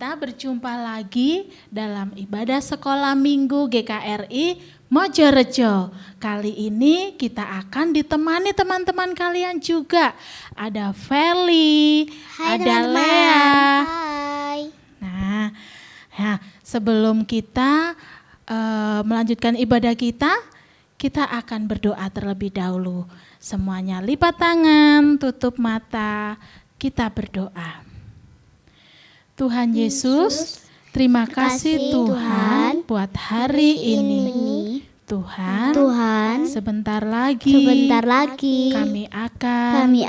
kita berjumpa lagi dalam ibadah sekolah minggu GKRI Mojorejo. Kali ini kita akan ditemani teman-teman kalian juga. Ada Feli, ada Lea. Hai. Nah, sebelum kita melanjutkan ibadah kita akan berdoa terlebih dahulu. Semuanya lipat tangan, tutup mata, kita berdoa. Tuhan Yesus, terima kasih Tuhan buat hari ini. Tuhan, sebentar lagi kami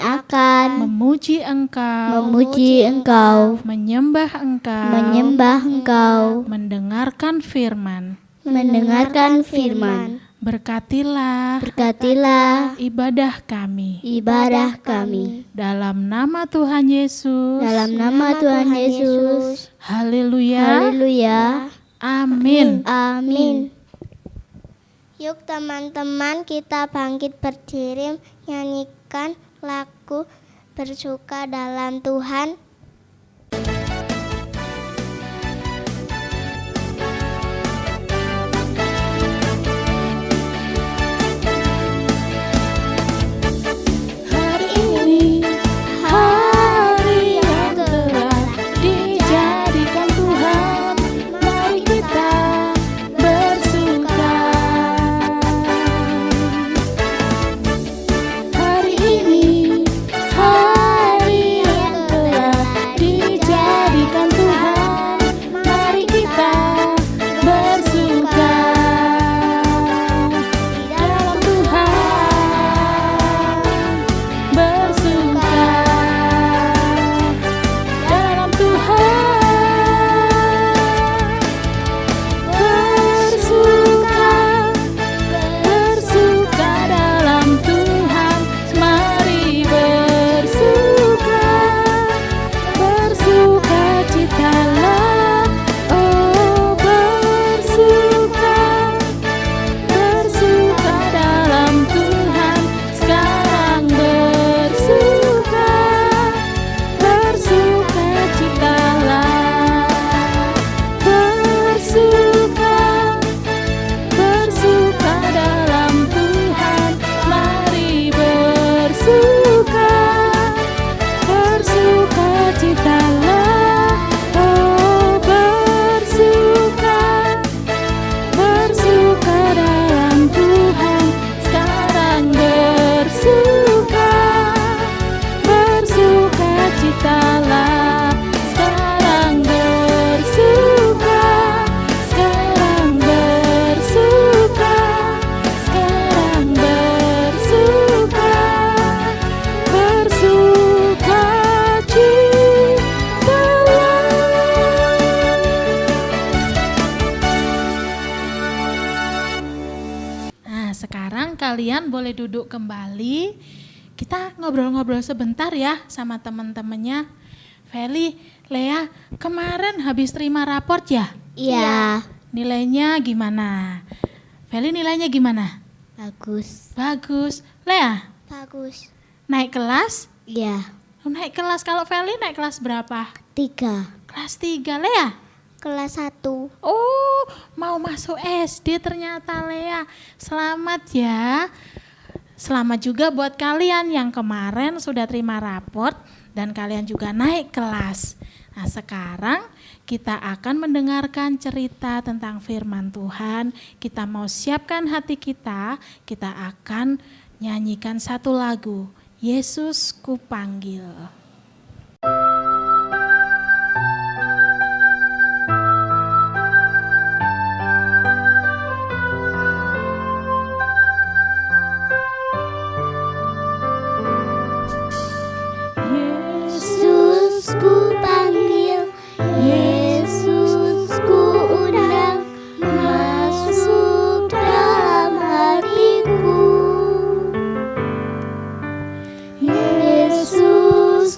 akan memuji Engkau, menyembah Engkau, mendengarkan firman. Berkatilah ibadah kami. Dalam nama Tuhan Yesus. Haleluya. Amin. Yuk teman-teman, kita bangkit berdiri nyanyikan lagu Bersuka dalam Tuhan. Kalian boleh duduk kembali. Kita ngobrol-ngobrol sebentar ya sama teman-temannya. Feli, Lea, kemarin habis terima raport ya? Iya. Nilainya gimana? Feli, nilainya gimana? Bagus. Lea? Bagus. Naik kelas? Iya. Naik kelas. Kalau Feli naik kelas berapa? 3. Kelas 3. Lea? Kelas 1. Oh, mau masuk SD ternyata Lea. Selamat ya. Selamat juga buat kalian yang kemarin sudah terima raport dan kalian juga naik kelas. Nah, sekarang kita akan mendengarkan cerita tentang firman Tuhan. Kita mau siapkan hati kita akan nyanyikan satu lagu, Yesus Kupanggil. Ku panggil, Yesus ku undang, masuk dalam hatiku. Yesus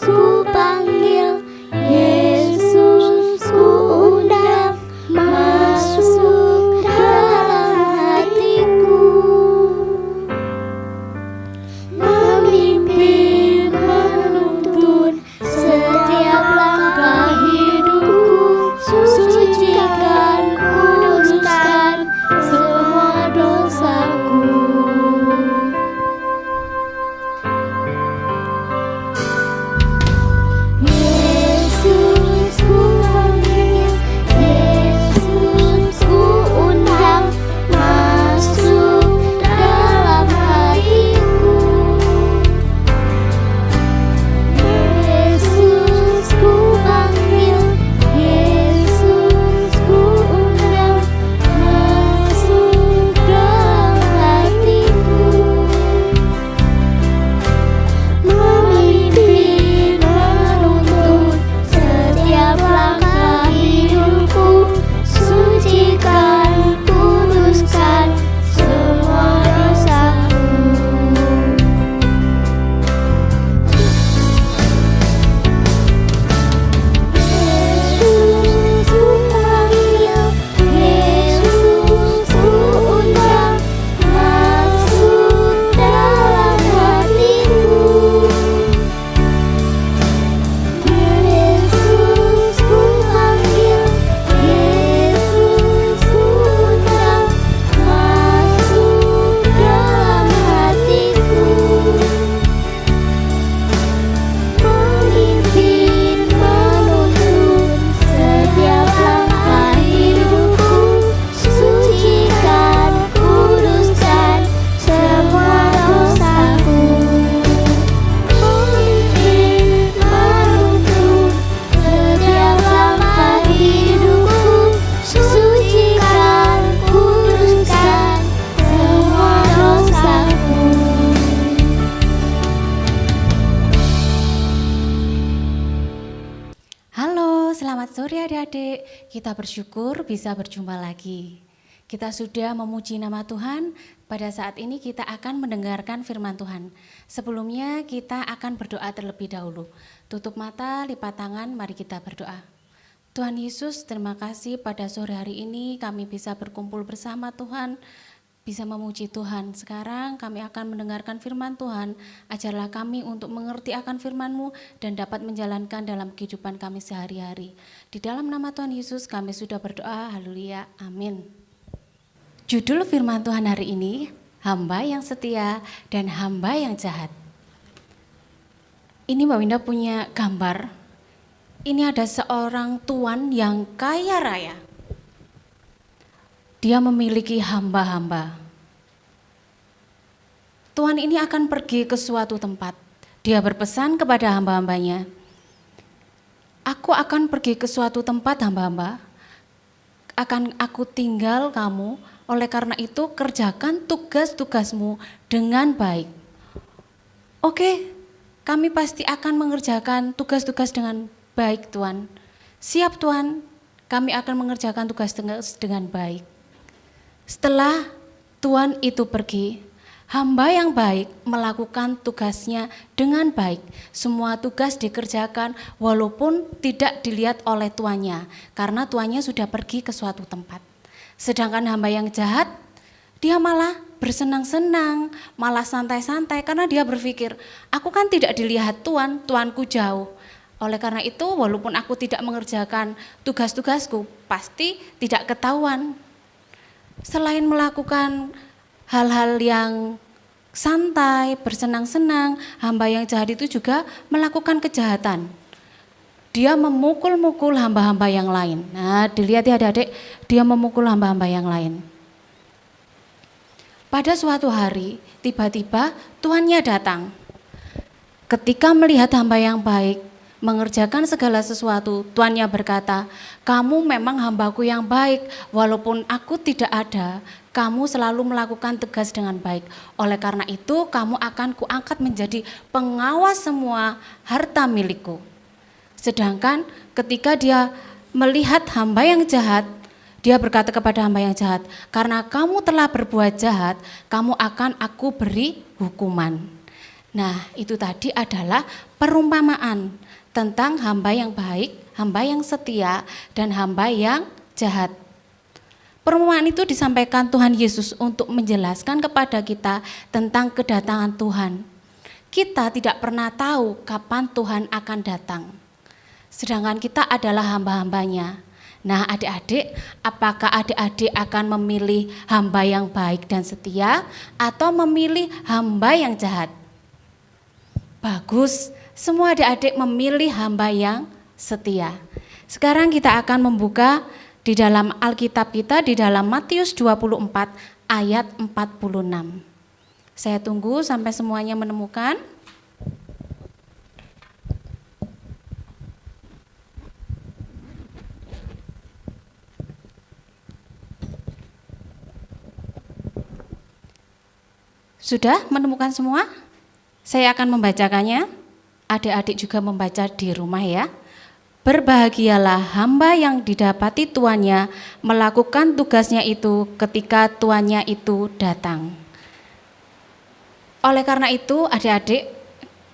Selamat sore adik-adik, kita bersyukur bisa berjumpa lagi. Kita sudah memuji nama Tuhan, pada saat ini kita akan mendengarkan firman Tuhan. Sebelumnya kita akan berdoa terlebih dahulu. Tutup mata, lipat tangan, mari kita berdoa. Tuhan Yesus, terima kasih pada sore hari ini kami bisa berkumpul bersama Tuhan, bisa memuji Tuhan. Sekarang kami akan mendengarkan firman Tuhan. Ajarlah kami untuk mengerti akan firman-Mu dan dapat menjalankan dalam kehidupan kami sehari-hari. Di dalam nama Tuhan Yesus kami sudah berdoa. Haleluya. Amin. Judul firman Tuhan hari ini, hamba yang setia dan hamba yang jahat. Ini Mbak Winda punya gambar. Ini ada seorang tuan yang kaya raya. Dia memiliki hamba-hamba. Tuan ini akan pergi ke suatu tempat. Dia berpesan kepada hamba-hambanya, aku akan pergi ke suatu tempat hamba-hamba, akan aku tinggal kamu, oleh karena itu kerjakan tugas-tugasmu dengan baik. Oke, kami pasti akan mengerjakan tugas-tugas dengan baik Tuan. Siap Tuan, kami akan mengerjakan tugas-tugas dengan baik. Setelah tuan itu pergi, hamba yang baik melakukan tugasnya dengan baik. Semua tugas dikerjakan walaupun tidak dilihat oleh tuannya, karena tuannya sudah pergi ke suatu tempat. Sedangkan hamba yang jahat, dia malah bersenang-senang, malah santai-santai, karena dia berpikir, aku kan tidak dilihat Tuan, tuanku jauh. Oleh karena itu, walaupun aku tidak mengerjakan tugas-tugasku, pasti tidak ketahuan. Selain melakukan hal-hal yang santai, bersenang-senang, hamba yang jahat itu juga melakukan kejahatan. Dia memukul-mukul hamba-hamba yang lain. Nah, dilihat ya adik-adik, dia memukul hamba-hamba yang lain. Pada suatu hari, tiba-tiba tuannya datang. Ketika melihat hamba yang baik, mengerjakan segala sesuatu, tuannya berkata, kamu memang hambaku yang baik, walaupun aku tidak ada, kamu selalu melakukan tugas dengan baik. Oleh karena itu, kamu akan kuangkat menjadi pengawas semua harta milikku. Sedangkan ketika dia melihat hamba yang jahat, dia berkata kepada hamba yang jahat, karena kamu telah berbuat jahat, kamu akan aku beri hukuman. Nah, itu tadi adalah perumpamaan tentang hamba yang baik, hamba yang setia, dan hamba yang jahat. Perumpamaan itu disampaikan Tuhan Yesus untuk menjelaskan kepada kita tentang kedatangan Tuhan. Kita tidak pernah tahu kapan Tuhan akan datang, sedangkan kita adalah hamba-hambanya. Nah adik-adik, apakah adik-adik akan memilih hamba yang baik dan setia atau memilih hamba yang jahat? Bagus, semua adik-adik memilih hamba yang setia. Sekarang kita akan membuka di dalam Alkitab kita di dalam Matius 24 ayat 46. Saya tunggu sampai semuanya menemukan. Sudah menemukan semua? Saya akan membacakannya. Adik-adik juga membaca di rumah ya. Berbahagialah hamba yang didapati tuannya melakukan tugasnya itu ketika tuannya itu datang. Oleh karena itu adik-adik,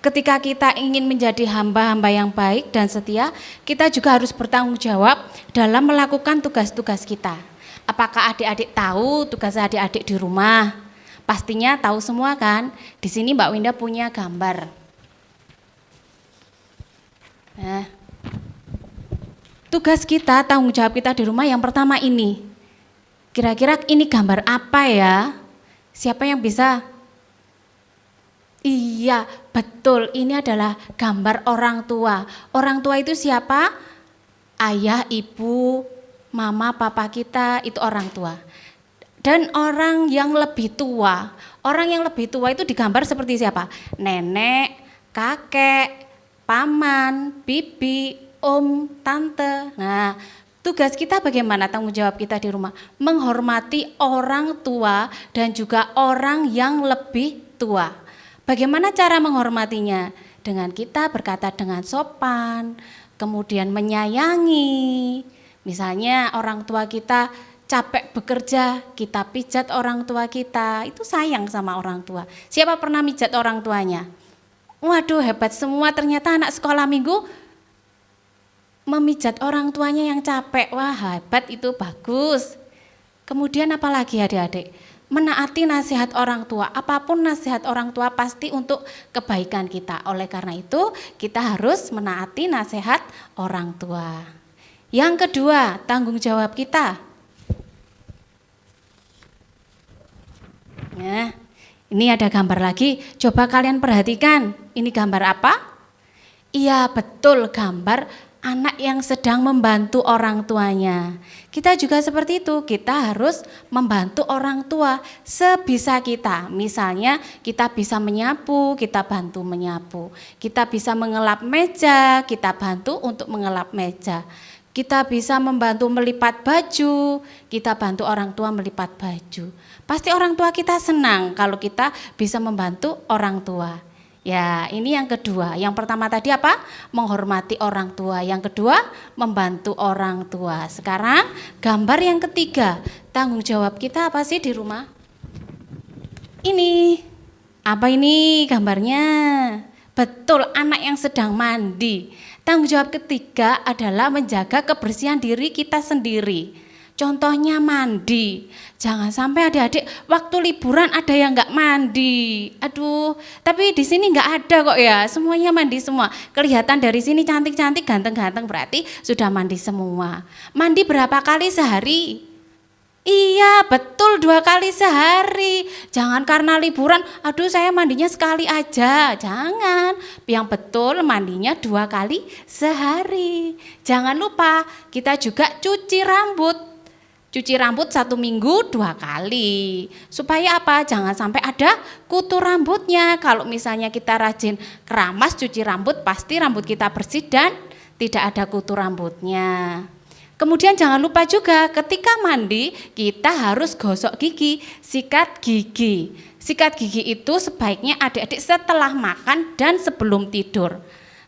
ketika kita ingin menjadi hamba-hamba yang baik dan setia, kita juga harus bertanggung jawab dalam melakukan tugas-tugas kita. Apakah adik-adik tahu tugas adik-adik di rumah? Pastinya tahu semua kan? Di sini Mbak Winda punya gambar. Nah, tugas kita, tanggung jawab kita di rumah yang pertama ini. Kira-kira ini gambar apa ya? Siapa yang bisa? Iya, betul. Ini adalah gambar orang tua. Orang tua itu siapa? Ayah, ibu, mama, papa kita, itu orang tua. Dan orang yang lebih tua itu digambar seperti siapa? Nenek, kakek, paman, bibi, om, tante. Nah, tugas kita bagaimana tanggung jawab kita di rumah? Menghormati orang tua dan juga orang yang lebih tua. Bagaimana cara menghormatinya? Dengan kita berkata dengan sopan, kemudian menyayangi. Misalnya orang tua kita capek bekerja, kita pijat orang tua kita, itu sayang sama orang tua. Siapa pernah mijat orang tuanya? Waduh, hebat semua, ternyata anak sekolah minggu memijat orang tuanya yang capek. Wah, hebat, itu bagus. Kemudian apalagi adik-adik? Menaati nasihat orang tua. Apapun nasihat orang tua pasti untuk kebaikan kita. Oleh karena itu, kita harus menaati nasihat orang tua. Yang kedua, tanggung jawab kita. Nah, ini ada gambar lagi. Coba kalian perhatikan. Ini gambar apa? Iya, betul, gambar anak yang sedang membantu orang tuanya. Kita juga seperti itu, kita harus membantu orang tua sebisa kita. Misalnya kita bisa menyapu, kita bantu menyapu. Kita bisa mengelap meja, kita bantu untuk mengelap meja. Kita bisa membantu melipat baju, kita bantu orang tua melipat baju. Pasti orang tua kita senang kalau kita bisa membantu orang tua. Ya, ini yang kedua. Yang pertama tadi apa? Menghormati orang tua. Yang kedua, membantu orang tua. Sekarang gambar yang ketiga. Tanggung jawab kita apa sih di rumah? Ini. Apa ini gambarnya? Betul, anak yang sedang mandi. Tanggung jawab ketiga adalah menjaga kebersihan diri kita sendiri. Contohnya mandi. Jangan sampai adik-adik waktu liburan ada yang nggak mandi. Aduh, tapi di sini nggak ada kok ya. Semuanya mandi semua. Kelihatan dari sini cantik-cantik, ganteng-ganteng, berarti sudah mandi semua. Mandi berapa kali sehari? Iya, betul, 2 kali sehari. Jangan karena liburan, aduh saya mandinya sekali aja. Jangan, yang betul mandinya 2 kali sehari. Jangan lupa kita juga cuci rambut. Cuci rambut 1 minggu 2 kali. Supaya apa? Jangan sampai ada kutu rambutnya. Kalau misalnya kita rajin keramas cuci rambut, pasti rambut kita bersih dan tidak ada kutu rambutnya. Kemudian jangan lupa juga ketika mandi kita harus gosok gigi, sikat gigi. Sikat gigi itu sebaiknya adik-adik setelah makan dan sebelum tidur.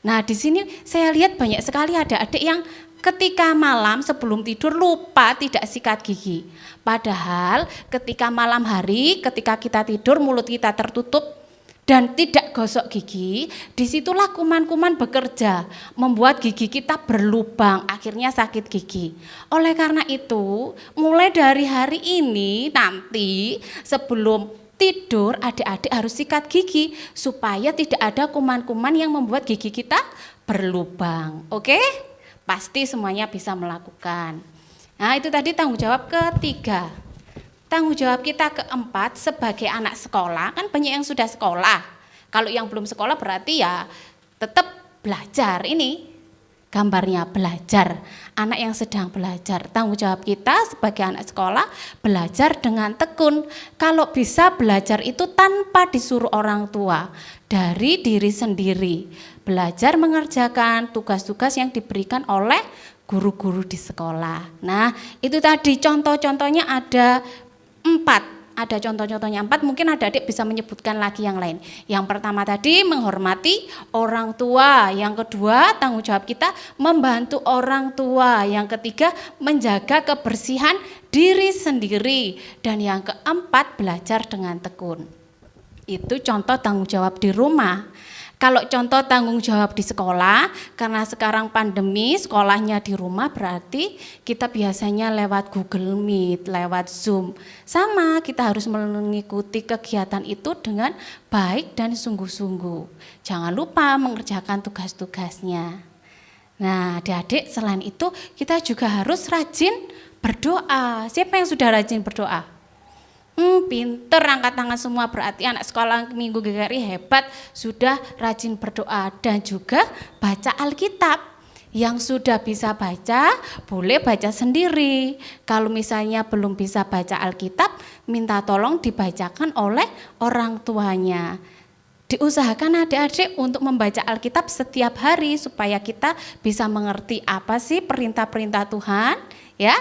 Nah, di sini saya lihat banyak sekali ada adik yang ketika malam sebelum tidur lupa tidak sikat gigi. Padahal ketika malam hari, ketika kita tidur mulut kita tertutup dan tidak gosok gigi, disitulah kuman-kuman bekerja, membuat gigi kita berlubang, akhirnya sakit gigi. Oleh karena itu, mulai dari hari ini nanti sebelum tidur adik-adik harus sikat gigi supaya tidak ada kuman-kuman yang membuat gigi kita berlubang. Oke? Pasti semuanya bisa melakukan. Nah, itu tadi tanggung jawab ketiga. Tanggung jawab kita keempat sebagai anak sekolah, kan banyak yang sudah sekolah. Kalau yang belum sekolah berarti ya tetap belajar. Ini gambarnya belajar, anak yang sedang belajar. Tanggung jawab kita sebagai anak sekolah belajar dengan tekun. Kalau bisa belajar itu tanpa disuruh orang tua, dari diri sendiri. Belajar mengerjakan tugas-tugas yang diberikan oleh guru-guru di sekolah. Nah, itu tadi contoh-contohnya ada 4. Ada contoh-contohnya 4, mungkin adik-adik bisa menyebutkan lagi yang lain. Yang pertama tadi menghormati orang tua. Yang kedua tanggung jawab kita membantu orang tua. Yang ketiga menjaga kebersihan diri sendiri. Dan yang keempat belajar dengan tekun. Itu contoh tanggung jawab di rumah. Kalau contoh tanggung jawab di sekolah, karena sekarang pandemi sekolahnya di rumah berarti kita biasanya lewat Google Meet, lewat Zoom. Sama, kita harus mengikuti kegiatan itu dengan baik dan sungguh-sungguh. Jangan lupa mengerjakan tugas-tugasnya. Nah, adik-adik selain itu kita juga harus rajin berdoa. Siapa yang sudah rajin berdoa? Pinter, angkat tangan semua, berarti anak sekolah minggu GKRI hebat, sudah rajin berdoa dan juga baca Alkitab. Yang sudah bisa baca, boleh baca sendiri. Kalau misalnya belum bisa baca Alkitab, minta tolong dibacakan oleh orang tuanya. Diusahakan adik-adik untuk membaca Alkitab setiap hari supaya kita bisa mengerti apa sih perintah-perintah Tuhan, ya.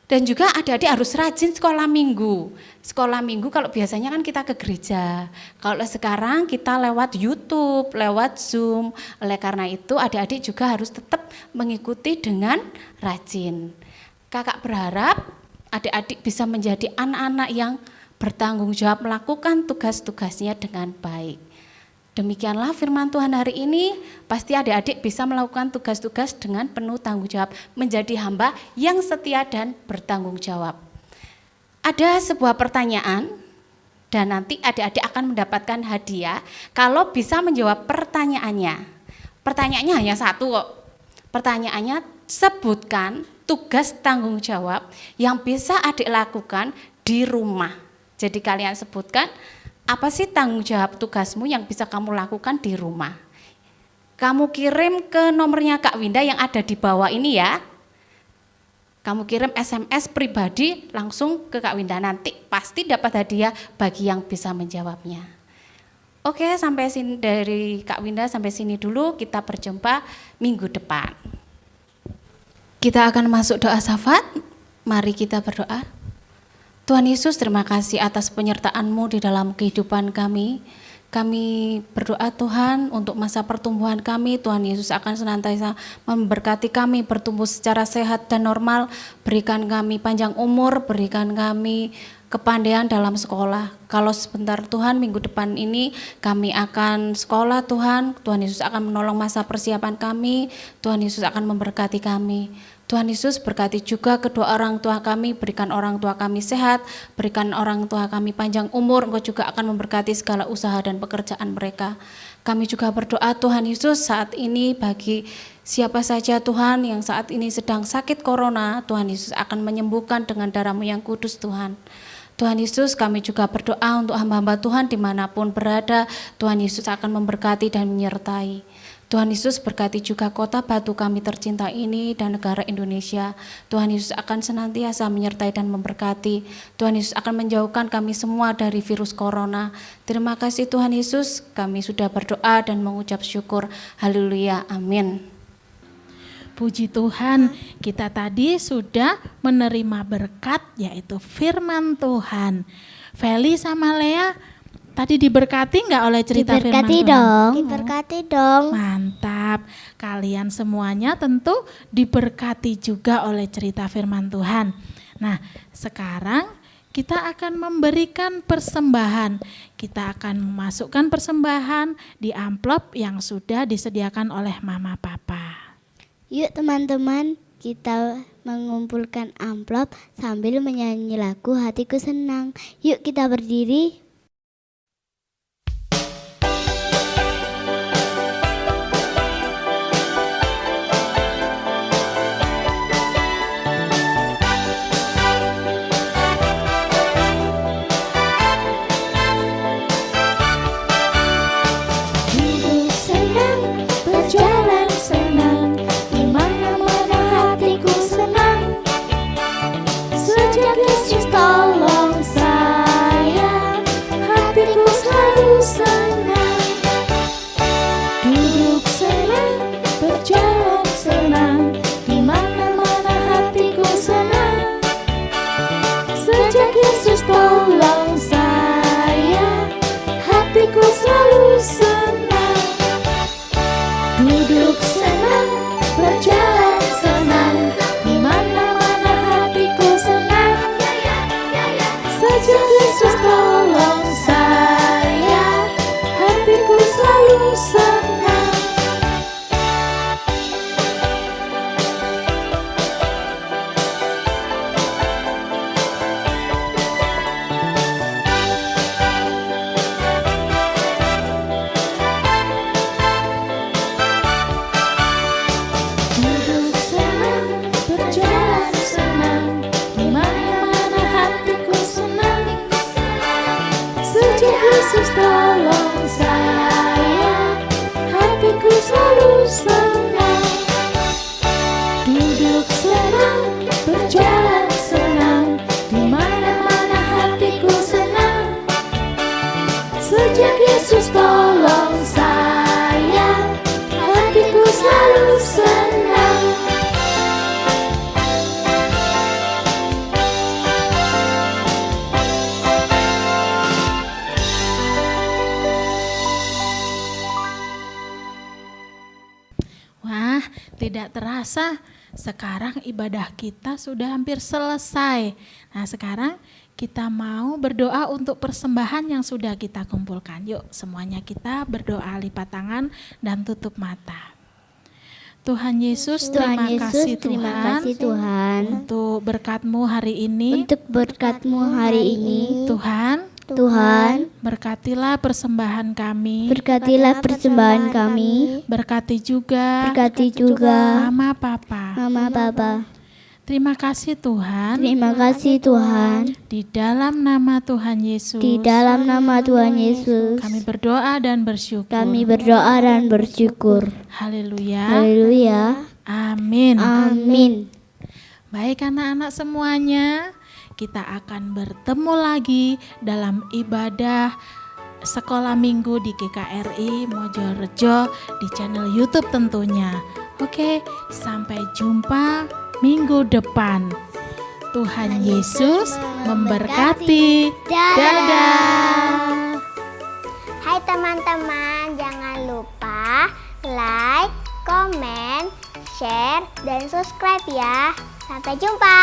Dan juga adik-adik harus rajin sekolah minggu. Sekolah minggu kalau biasanya kan kita ke gereja. Kalau sekarang kita lewat YouTube, lewat Zoom. Oleh karena itu adik-adik juga harus tetap mengikuti dengan rajin. Kakak berharap adik-adik bisa menjadi anak-anak yang bertanggung jawab melakukan tugas-tugasnya dengan baik. Demikianlah firman Tuhan hari ini, pasti adik-adik bisa melakukan tugas-tugas dengan penuh tanggung jawab, menjadi hamba yang setia dan bertanggung jawab. Ada sebuah pertanyaan, dan nanti adik-adik akan mendapatkan hadiah kalau bisa menjawab pertanyaannya. Pertanyaannya hanya satu kok. Pertanyaannya, sebutkan tugas tanggung jawab yang bisa adik lakukan di rumah. Jadi kalian sebutkan, apa sih tanggung jawab tugasmu yang bisa kamu lakukan di rumah? Kamu kirim ke nomornya Kak Winda yang ada di bawah ini ya. Kamu kirim SMS pribadi langsung ke Kak Winda, nanti pasti dapat hadiah bagi yang bisa menjawabnya. Oke, sampai sini dari Kak Winda sampai sini dulu, kita berjumpa minggu depan. Kita akan masuk doa syafaat, mari kita berdoa. Tuhan Yesus, terima kasih atas penyertaan-Mu di dalam kehidupan kami. Kami berdoa Tuhan untuk masa pertumbuhan kami, Tuhan Yesus akan senantiasa memberkati kami bertumbuh secara sehat dan normal, berikan kami panjang umur, berikan kami kepandaian dalam sekolah. Kalau sebentar Tuhan minggu depan ini kami akan sekolah Tuhan, Tuhan Yesus akan menolong masa persiapan kami, Tuhan Yesus akan memberkati kami. Tuhan Yesus berkati juga kedua orang tua kami, berikan orang tua kami sehat, berikan orang tua kami panjang umur, Engkau juga akan memberkati segala usaha dan pekerjaan mereka. Kami juga berdoa Tuhan Yesus saat ini bagi siapa saja Tuhan yang saat ini sedang sakit corona, Tuhan Yesus akan menyembuhkan dengan darah-Mu yang kudus Tuhan. Tuhan Yesus, kami juga berdoa untuk hamba-hamba Tuhan dimanapun berada, Tuhan Yesus akan memberkati dan menyertai. Tuhan Yesus berkati juga kota Batu kami tercinta ini dan negara Indonesia. Tuhan Yesus akan senantiasa menyertai dan memberkati. Tuhan Yesus akan menjauhkan kami semua dari virus corona. Terima kasih Tuhan Yesus, kami sudah berdoa dan mengucap syukur. Haleluya, amin. Puji Tuhan, kita tadi sudah menerima berkat yaitu firman Tuhan. Feli sama Lea tadi diberkati nggak oleh cerita firman Tuhan? Diberkati dong. Mantap, kalian semuanya tentu diberkati juga oleh cerita firman Tuhan. Nah, sekarang kita akan memberikan persembahan. Kita akan memasukkan persembahan di amplop yang sudah disediakan oleh Mama Papa. Yuk teman-teman, kita mengumpulkan amplop sambil menyanyi lagu Hatiku Senang. Yuk kita berdiri. Tolong saya, hatiku selalu senang. Duduk senang, berjalan senang, di mana-mana hatiku senang. Sejak Yesus tolong saya, hatiku selalu senang. Yesus tolong saya, hatiku selalu senang. Duduk senang, berjalan senang, di mana-mana hatiku senang. Sejak Yesus tolong saya, hatiku selalu senang. Tidak terasa, sekarang ibadah kita sudah hampir selesai. Nah, sekarang kita mau berdoa untuk persembahan yang sudah kita kumpulkan. Yuk, semuanya kita berdoa, lipat tangan dan tutup mata. Tuhan Yesus, terima kasih Tuhan untuk berkat-Mu hari ini. untuk berkat-Mu hari ini. Tuhan, berkatilah persembahan kami. Berkatilah persembahan kami. Berkati juga Mama, Papa. Papa. Terima kasih Tuhan. Terima kasih Tuhan. Di dalam nama Tuhan Yesus. Di dalam nama Tuhan Yesus. Kami berdoa dan bersyukur. Kami berdoa dan bersyukur. Haleluya. Haleluya. Amin. Amin. Baik anak-anak semuanya, kita akan bertemu lagi dalam ibadah sekolah minggu di GKRI Mojorejo di channel YouTube tentunya. Oke, sampai jumpa minggu depan. Tuhan Yesus memberkati. Dadah. Hai teman-teman, jangan lupa like, komen, share, dan subscribe ya. Sampai jumpa.